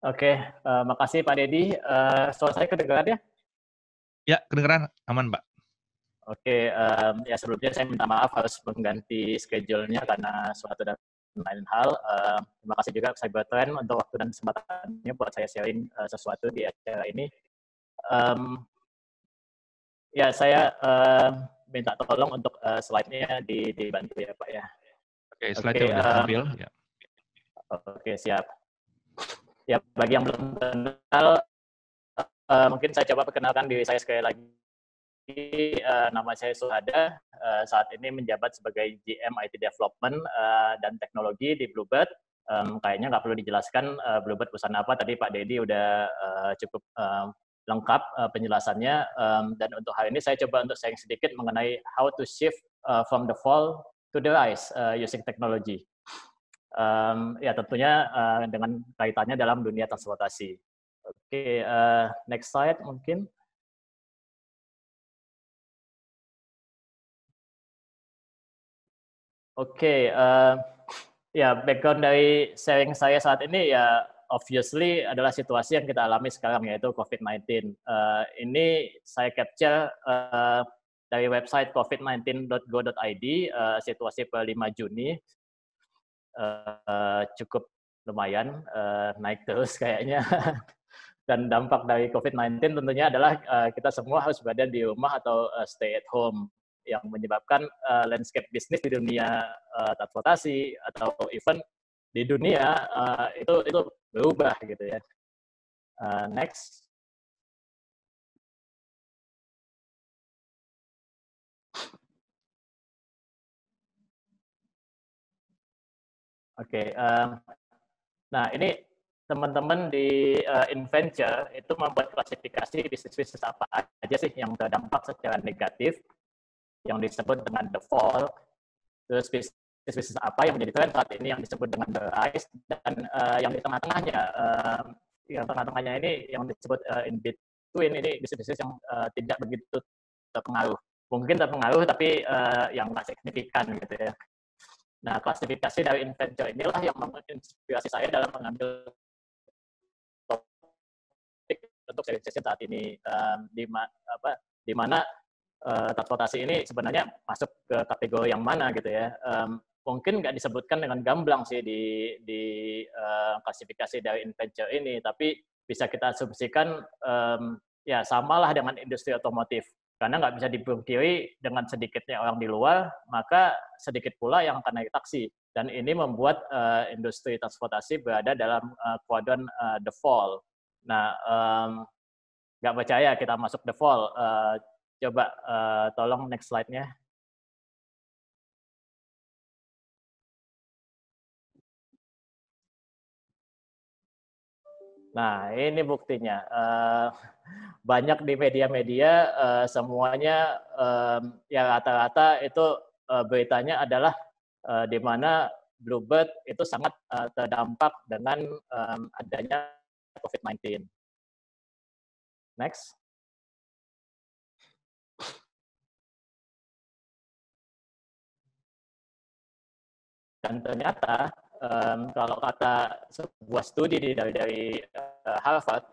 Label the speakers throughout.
Speaker 1: Oke, makasih Pak Deddy. Suara saya kedengaran ya?
Speaker 2: Ya, kedengeran. Aman, Pak.
Speaker 1: Oke, ya sebelumnya saya minta maaf harus mengganti schedule-nya karena suatu dan lain hal. Terima kasih juga Cybertrend untuk waktu dan kesempatannya buat saya sharing sesuatu di acara ini. Ya, saya minta tolong untuk slide-nya dibantu ya Pak ya.
Speaker 2: Oke, slide-nya udah tampil. Ya.
Speaker 1: Oke, siap. Ya, bagi yang belum kenal, mungkin saya coba perkenalkan diri saya sekali lagi. Nama saya Suhada, saat ini menjabat sebagai GM IT Development dan Teknologi di Bluebird. Kayaknya nggak perlu dijelaskan Bluebird perusahaan apa, tadi Pak Deddy udah cukup lengkap penjelasannya. Dan untuk hari ini saya coba untuk sharing sedikit mengenai how to shift from the fall to the rise using technology. Ya tentunya dengan kaitannya dalam dunia transportasi. Oke, next slide mungkin. Oke, ya background dari sharing saya saat ini ya obviously adalah situasi yang kita alami sekarang yaitu COVID-19. Ini saya capture dari website covid19.go.id, situasi per 5 Juni, cukup lumayan, naik terus kayaknya. Dan dampak dari COVID-19 tentunya adalah kita semua harus berada di rumah atau stay at home, yang menyebabkan landscape bisnis di dunia transportasi atau event di dunia itu berubah gitu ya. Next. Oke, nah ini teman-teman di InVenture itu membuat klasifikasi bisnis-bisnis apa aja sih yang terdampak secara negatif, yang disebut dengan the fall, terus bisnis apa yang menjadi tren saat ini yang disebut dengan the rise, dan yang di tengah-tengahnya ini yang disebut in between, ini bisnis-bisnis yang tidak begitu terpengaruh. Mungkin terpengaruh tapi yang nggak signifikan gitu ya. Nah, klasifikasi dari InVenture inilah yang menginspirasi saya dalam mengambil topik untuk sesi saat ini, di mana transportasi ini sebenarnya masuk ke kategori yang mana gitu ya. Mungkin nggak disebutkan dengan gamblang sih di klasifikasi dari InVenture ini, tapi bisa kita asumsikan ya samalah dengan industri otomotif. Karena nggak bisa dipungkiri dengan sedikitnya orang di luar, maka sedikit pula yang akan naik taksi. Dan ini membuat industri transportasi berada dalam kuadran the fall. Nah, nggak percaya kita masuk the fall. Coba tolong next slide-nya. Nah, ini buktinya. Banyak di media-media semuanya ya rata-rata itu beritanya adalah di mana Bluebird itu sangat terdampak dengan adanya COVID-19. Next. Dan ternyata kalau kata sebuah studi dari Harvard,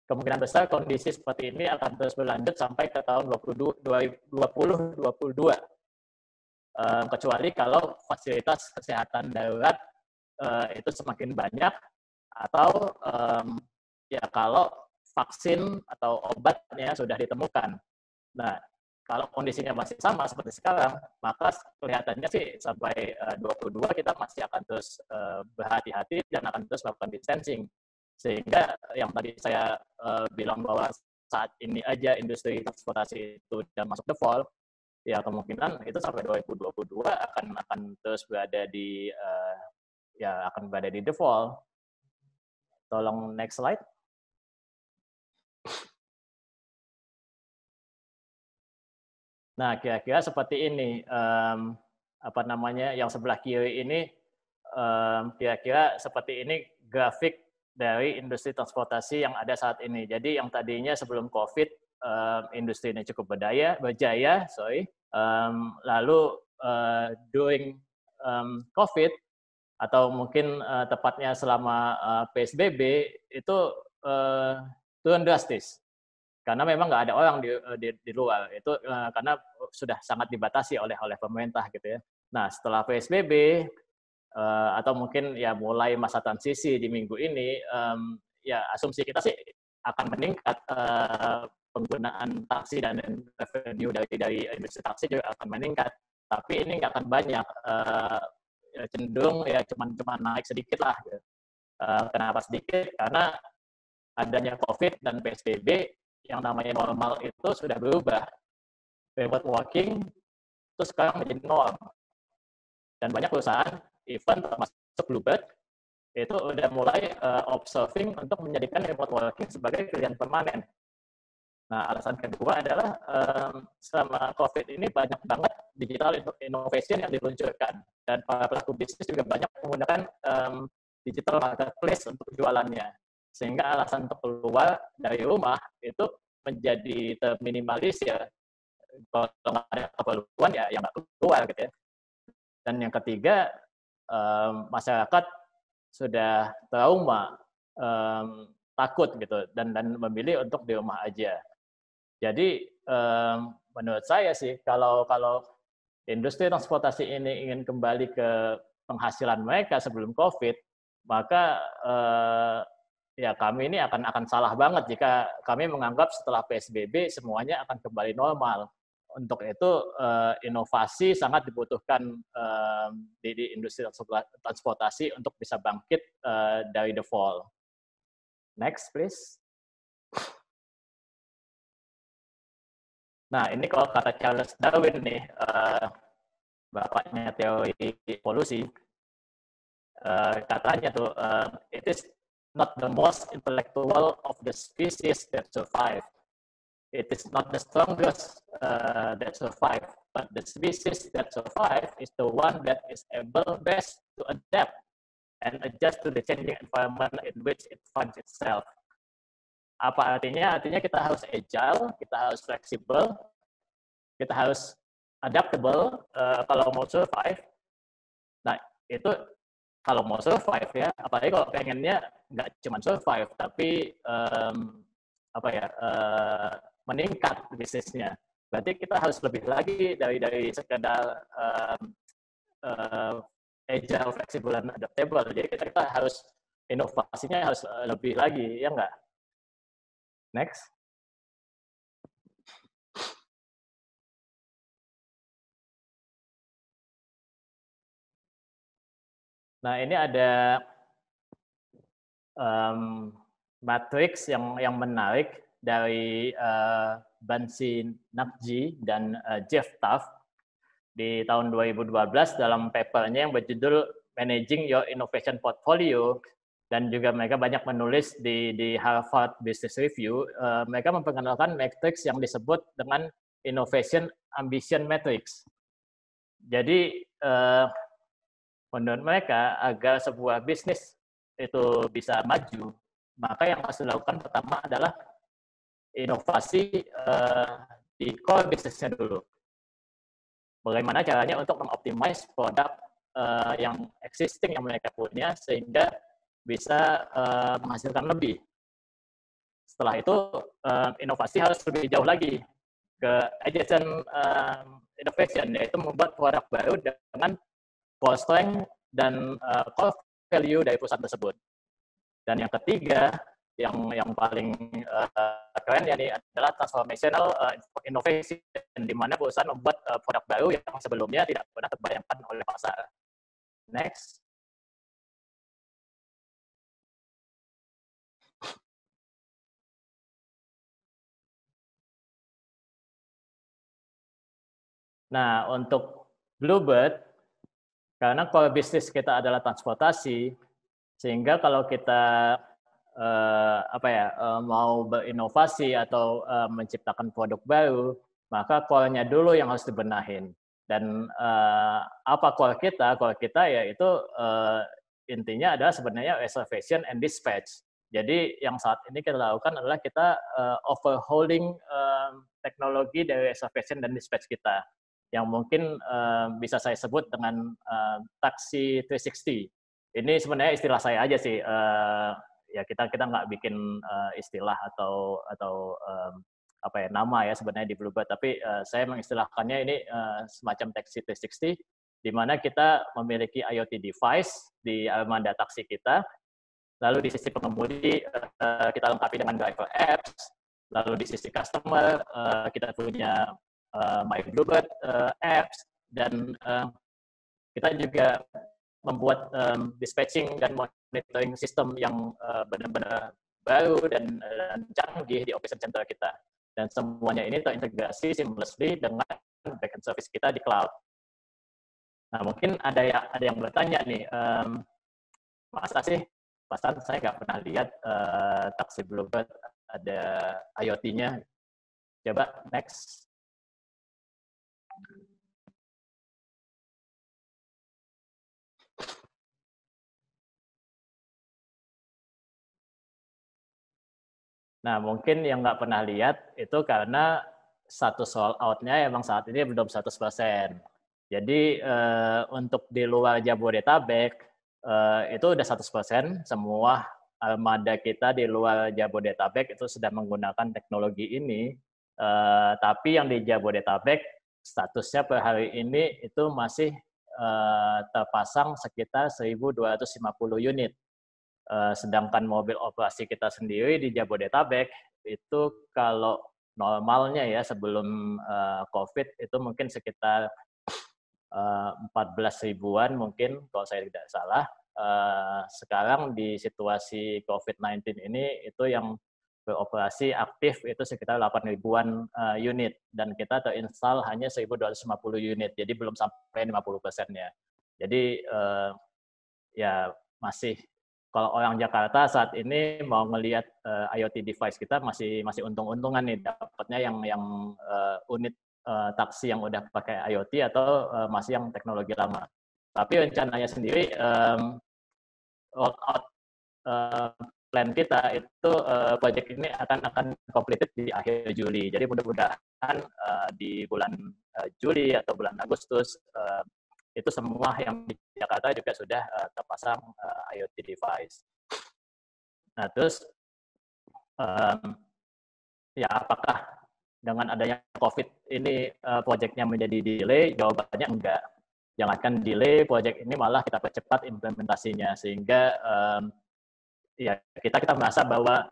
Speaker 1: kemungkinan besar kondisi seperti ini akan terus berlanjut sampai ke tahun 2022. Kecuali kalau fasilitas kesehatan darurat itu semakin banyak, atau ya kalau vaksin atau obatnya sudah ditemukan. Nah, kalau kondisinya masih sama seperti sekarang, maka kelihatannya sih sampai 22 kita masih akan terus berhati-hati dan akan terus melakukan distancing. Sehingga yang tadi saya bilang bahwa saat ini aja industri transportasi itu sudah masuk the fall, ya kemungkinan itu sampai 2022 akan terus berada di ya akan berada di the fall. Tolong next slide. Nah, kira-kira seperti ini, apa namanya, yang sebelah kiri ini kira-kira seperti ini grafik dari industri transportasi yang ada saat ini. Jadi yang tadinya sebelum COVID industri ini cukup berjaya, lalu during COVID atau mungkin tepatnya selama PSBB itu turun drastis. Karena memang nggak ada orang di luar, itu karena sudah sangat dibatasi oleh pemerintah gitu ya. Nah, setelah PSBB, atau mungkin ya mulai masa transisi di minggu ini, ya asumsi kita sih akan meningkat, penggunaan taksi dan revenue dari industri taksi juga akan meningkat. Tapi ini nggak akan banyak, cenderung ya cuma naik sedikit lah. Gitu. Kenapa sedikit? Karena adanya COVID dan PSBB, yang namanya normal itu sudah berubah. Remote working itu sekarang menjadi norm. Dan banyak perusahaan, even termasuk Bluebird, itu udah mulai observing untuk menjadikan remote working sebagai pilihan permanen. Nah, alasan kedua adalah selama COVID ini banyak banget digital innovation yang diluncurkan. Dan para pelaku bisnis juga banyak menggunakan digital marketplace untuk jualannya. Sehingga alasan untuk keluar dari rumah itu menjadi terminimalisir. Kalau nggak ada keperluan, ya nggak keluar gitu ya. Dan yang ketiga, masyarakat sudah trauma, takut gitu, dan memilih untuk di rumah aja. Jadi menurut saya sih, kalau industri transportasi ini ingin kembali ke penghasilan mereka sebelum COVID, maka ya kami ini akan salah banget jika kami menganggap setelah PSBB semuanya akan kembali normal. Untuk itu inovasi sangat dibutuhkan di industri transportasi untuk bisa bangkit dari the fall. Next, please. Nah, ini kalau kata Charles Darwin nih, bapaknya teori evolusi, katanya tuh, it is not the most intellectual of the species that survive. It is not the strongest that survive, but the species that survive is the one that is able best to adapt and adjust to the changing environment in which it finds itself. Apa artinya? Artinya kita harus agile, kita harus fleksibel, kita harus adaptable kalau mau survive. Nah, itu kalau mau survive ya, apalagi kalau pengennya nggak cuma survive, tapi meningkat bisnisnya. Berarti kita harus lebih lagi dari sekedar agile, fleksibel, dan adaptable. Jadi kita harus inovasinya harus lebih lagi, ya nggak? Next. Nah, ini ada matriks yang menarik dari Bansi Nakji dan Jeff Taft di tahun 2012 dalam papernya yang berjudul Managing Your Innovation Portfolio, dan juga mereka banyak menulis di Harvard Business Review. Mereka memperkenalkan matriks yang disebut dengan Innovation Ambition Matrix. Jadi menurut mereka, agar sebuah bisnis itu bisa maju, maka yang harus dilakukan pertama adalah inovasi di core bisnisnya dulu. Bagaimana caranya untuk mengoptimize produk yang existing yang mereka punya sehingga bisa menghasilkan lebih. Setelah itu, inovasi harus lebih jauh lagi ke adjacent innovation, yaitu membuat produk baru dengan core strength dan core value dari perusahaan tersebut. Dan yang ketiga, yang paling keren ya, ini adalah transformational innovation, di mana perusahaan membuat produk baru yang sebelumnya tidak pernah terbayangkan oleh pasar. Next. Nah, untuk Bluebird, karena core bisnis kita adalah transportasi, sehingga kalau kita mau berinovasi atau menciptakan produk baru, maka core-nya dulu yang harus dibenahin. Dan apa core kita? Core kita yaitu intinya adalah sebenarnya reservation and dispatch. Jadi yang saat ini kita lakukan adalah kita overhauling teknologi dari reservation dan dispatch kita, yang mungkin bisa saya sebut dengan taksi 360. Ini sebenarnya istilah saya aja sih. Ya kita nggak bikin istilah atau apa ya nama ya sebenarnya di Bluebird, tapi saya mengistilahkannya ini semacam taxi 360, di mana kita memiliki IoT device di armada taksi kita. Lalu di sisi pengemudi kita lengkapi dengan driver apps. Lalu di sisi customer kita punya My Bluebird apps, dan kita juga membuat dispatching dan monitoring system yang benar-benar baru dan canggih di operation center kita. Dan semuanya ini terintegrasi seamlessly dengan backend service kita di cloud. Nah, mungkin ada yang bertanya nih, masa sih, pasan saya nggak pernah lihat taksi Bluebird ada IoT-nya. Coba next. Nah, mungkin yang nggak pernah lihat itu karena satu sold out-nya emang saat ini belum 100%. Jadi untuk di luar Jabodetabek itu udah 100%, semua armada kita di luar Jabodetabek itu sudah menggunakan teknologi ini. Tapi yang di Jabodetabek statusnya per hari ini itu masih terpasang sekitar 1.250 unit. Sedangkan mobil operasi kita sendiri di Jabodetabek itu kalau normalnya ya sebelum COVID itu mungkin sekitar 14 ribuan mungkin kalau saya tidak salah. Sekarang di situasi COVID-19 ini itu yang beroperasi aktif itu sekitar 8 ribuan unit, dan kita terinstall hanya 1.250 unit, jadi belum sampai 50%-nya. Jadi ya masih, kalau orang Jakarta saat ini mau melihat IoT device kita masih untung-untungan nih dapatnya yang unit taksi yang udah pakai IoT atau masih yang teknologi lama. Tapi rencananya sendiri rollout plan kita itu project ini akan completed di akhir Juli. Jadi mudah-mudahan di bulan Juli atau bulan Agustus itu semua yang di Jakarta juga sudah terpasang IoT device. Nah, terus ya apakah dengan adanya COVID ini proyeknya menjadi delay? Jawabannya enggak. Jangankan delay, proyek ini malah kita percepat implementasinya, sehingga ya kita merasa bahwa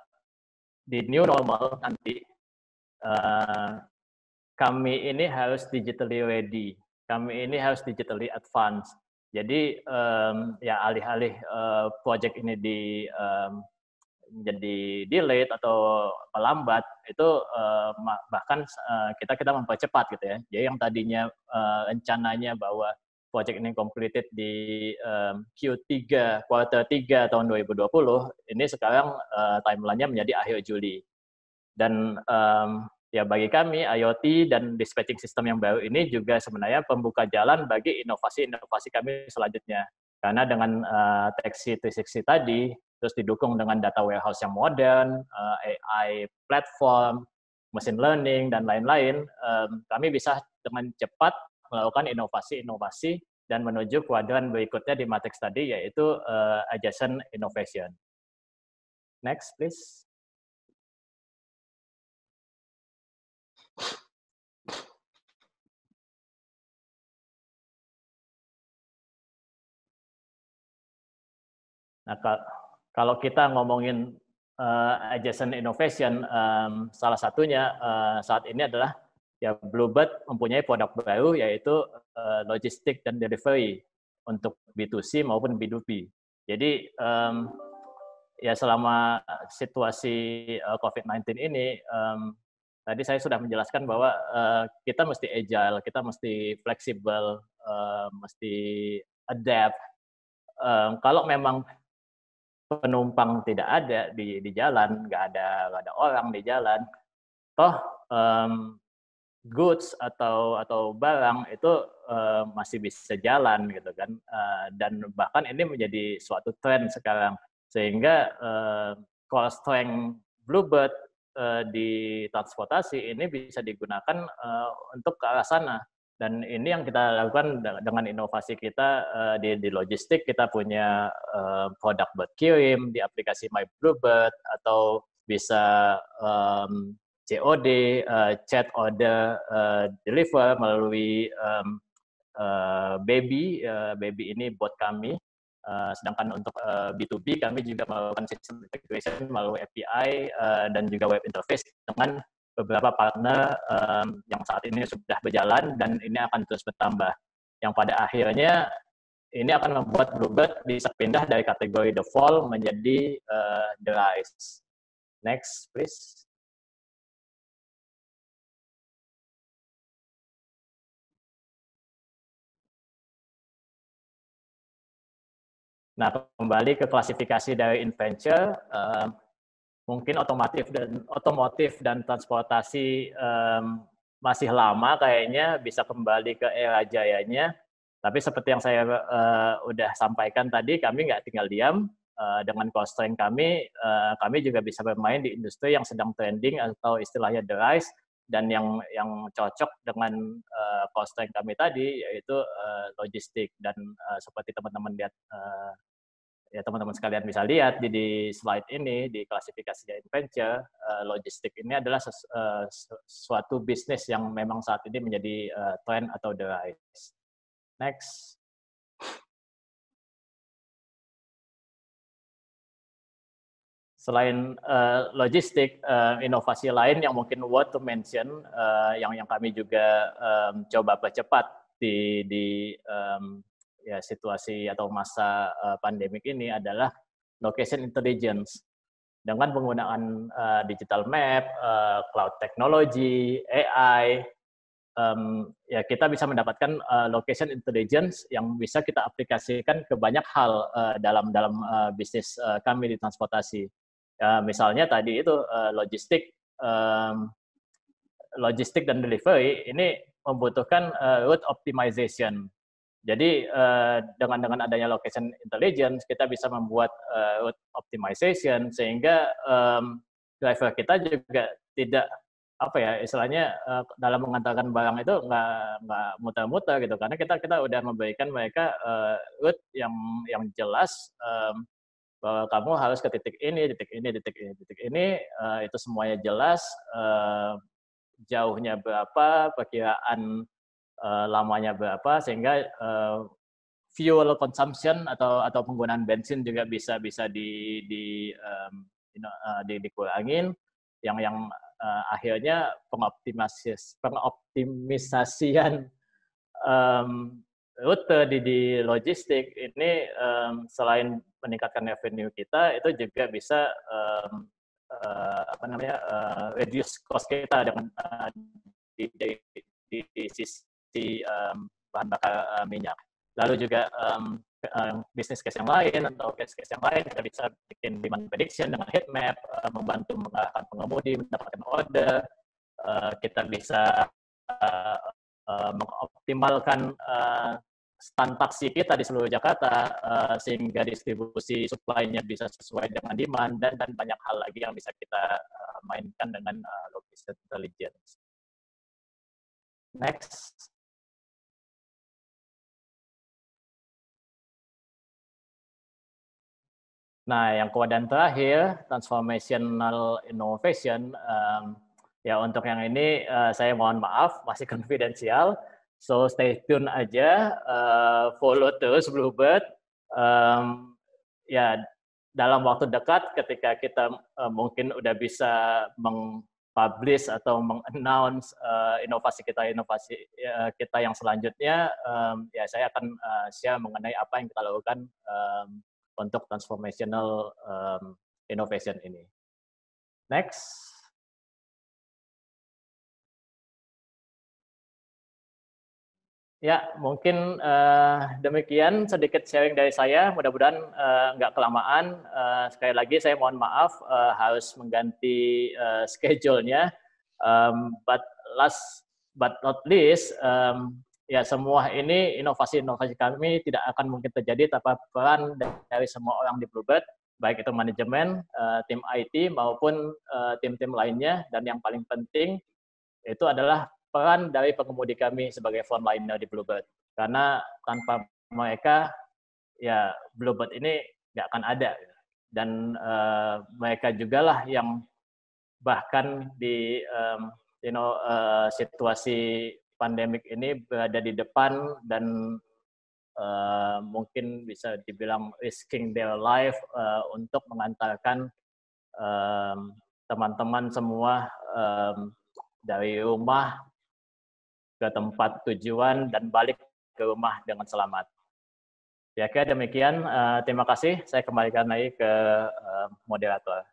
Speaker 1: di new normal nanti kami ini harus digitally ready, kami ini harus digitally advance. Jadi ya alih-alih proyek ini menjadi delayed atau melambat, itu bahkan kita mempercepat gitu ya. Jadi yang tadinya rencananya bahwa project ini completed di Q3, quarter 3 tahun 2020, ini sekarang timeline-nya menjadi akhir Juli. Dan ya bagi kami IoT dan dispatching system yang baru ini juga sebenarnya pembuka jalan bagi inovasi-inovasi kami selanjutnya. Karena dengan taxi 360 tadi, terus didukung dengan data warehouse yang modern, AI platform, machine learning, dan lain-lain, kami bisa dengan cepat melakukan inovasi-inovasi dan menuju kuadran berikutnya di matrix tadi, yaitu adjacent innovation. Next, please. Nah, kalau kita ngomongin adjacent innovation, salah satunya saat ini adalah ya Bluebird mempunyai produk baru, yaitu logistik dan delivery untuk B2C maupun B2B. Jadi ya selama situasi COVID-19 ini, tadi saya sudah menjelaskan bahwa kita mesti agile, kita mesti fleksibel, mesti adapt. Kalau memang penumpang tidak ada di jalan, nggak ada orang di jalan, toh goods atau barang itu masih bisa jalan gitu kan, dan bahkan ini menjadi suatu tren sekarang, sehingga core strength Bluebird di transportasi ini bisa digunakan untuk ke arah sana. Dan ini yang kita lakukan dengan inovasi kita di logistik. Kita punya produk buat kirim di aplikasi My Bluebird, atau bisa COD, chat order deliver melalui Baby. Baby ini buat kami. Sedangkan untuk B2B kami juga melakukan system integration melalui API dan juga web interface dengan beberapa partner yang saat ini sudah berjalan, dan ini akan terus bertambah. Yang pada akhirnya ini akan membuat Bluebird bisa pindah dari kategori the fall menjadi the rise. Next, please. Nah, kembali ke klasifikasi dari InVenture, mungkin otomotif dan transportasi masih lama kayaknya bisa kembali ke era jayanya. Tapi seperti yang saya udah sampaikan tadi, kami nggak tinggal diam. Dengan cost strength kami juga bisa bermain di industri yang sedang trending atau istilahnya the rise, dan yang cocok dengan cost strength kami tadi yaitu logistik. Dan seperti teman-teman lihat, ya teman-teman sekalian bisa lihat di slide ini, di klasifikasi InVenture, logistik ini adalah suatu bisnis yang memang saat ini menjadi tren atau the rise. Next. Selain logistik, inovasi lain yang mungkin worth to mention, yang kami juga coba percepat di ya situasi atau masa pandemik ini adalah location intelligence. Dengan penggunaan digital map, cloud technology, AI, ya kita bisa mendapatkan location intelligence yang bisa kita aplikasikan ke banyak hal dalam bisnis kami di transportasi. Misalnya tadi itu logistik dan delivery ini membutuhkan route optimization. Jadi dengan adanya location intelligence kita bisa membuat route optimization sehingga driver kita juga tidak istilahnya dalam mengantarkan barang itu nggak muter-muter gitu, karena kita udah memberikan mereka route yang jelas, bahwa kamu harus ke titik ini, itu semuanya jelas, jauhnya berapa, perkiraan lamanya berapa, sehingga fuel consumption atau penggunaan bensin juga bisa dikurangin, yang akhirnya pengoptimisasian rute di logistik ini selain meningkatkan revenue kita, itu juga bisa reduce cost kita dengan di sisi bahan bakar minyak. Lalu juga bisnis case yang lain atau case yang lain, kita bisa bikin demand prediction dengan heat map, membantu mengarahkan pengemudi mendapatkan order, kita bisa mengoptimalkan stand taksi kita di seluruh Jakarta sehingga distribusi supply-nya bisa sesuai dengan demand, dan banyak hal lagi yang bisa kita mainkan dengan logistic intelligence. Next. Nah, yang kemudian terakhir, transformational innovation. Ya, untuk yang ini saya mohon maaf, masih konfidensial. So, stay tune aja, follow terus Bluebird. Ya, dalam waktu dekat ketika kita mungkin udah bisa meng-publish atau meng-announce inovasi kita yang selanjutnya, ya saya akan share mengenai apa yang kita lakukan untuk transformational innovation ini. Next. Ya, mungkin demikian sedikit sharing dari saya. Mudah-mudahan nggak kelamaan. Sekali lagi saya mohon maaf harus mengganti schedule-nya. But last but not least, ya semua ini inovasi-inovasi kami tidak akan mungkin terjadi tanpa peran dari semua orang di Bluebird, baik itu manajemen, tim IT maupun tim-tim lainnya, dan yang paling penting itu adalah peran dari pengemudi kami sebagai frontliner di Bluebird. Karena tanpa mereka, ya Bluebird ini nggak akan ada. Dan mereka juga lah yang bahkan di situasi pandemik ini berada di depan dan mungkin bisa dibilang risking their life untuk mengantarkan teman-teman semua dari rumah ke tempat tujuan dan balik ke rumah dengan selamat. Ya, demikian. Terima kasih. Saya kembalikan lagi ke moderator.